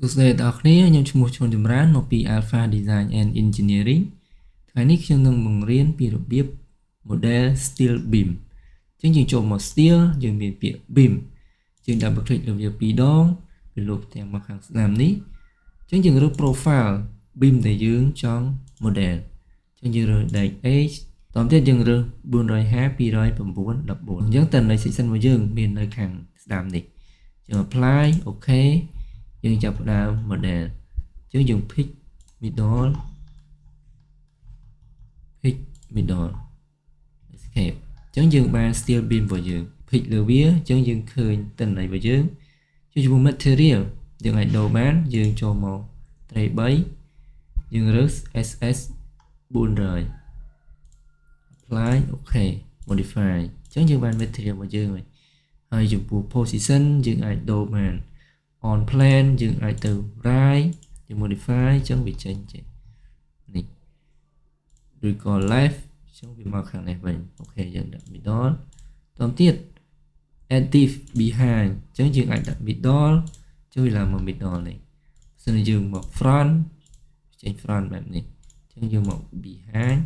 សួស្តីដល់អ្នកខ្ញុំឈ្មោះឈុនចម្រើនមកពី Alpha Design and Engineering ថ្ងៃនេះខ្ញុំនឹងបង្រៀនពីរបៀប model steel beam អញ្ចឹងយើងចូលមក steel យើងមានពាក្យ beam យើង double click លើវាពីរដងវាលោតទាំងមកខាងស្ដាំនេះអញ្ចឹងយើងរើស profile beam ដែលយើងចង់ model អញ្ចឹងយើងរើស ដែក H តទៅទៀតយើងរើស450 209 14អញ្ចឹងតើនៃ section របស់យើងមាននៅខាងស្ដាំនេះយើង apply OK យើងចាប់ផ្ដើម model អញ្ចឹងយើង pick middle escape អញ្ចឹងយើងបាន steel beam របស់យើង pick លើវាអញ្ចឹងយើងឃើញតន័យរបស់យើងជាមួយ material យើងអាចដូរបានយើងចូលមក tray 3យើងរើស SS 400 apply OK modify អញ្ចឹងយើងបាន material របស់យើងហើយចំពោះ position យើងអាចដូរបាន on plan យើងអាចទៅ right យើង modify អញ្ចឹងវាចេញចេះនេះឬក៏ left អញ្ចឹងវាមកខាងនេះវិញអូខេយើងដាក់ middle តទៅទៀត active behind អញ្ចឹងយើងអាចដាក់ middle អញ្ចឹងវាឡើងមក middle នេះសិនយើងមក front ចេញ front បែបនេះអញ្ចឹងយើងមក behind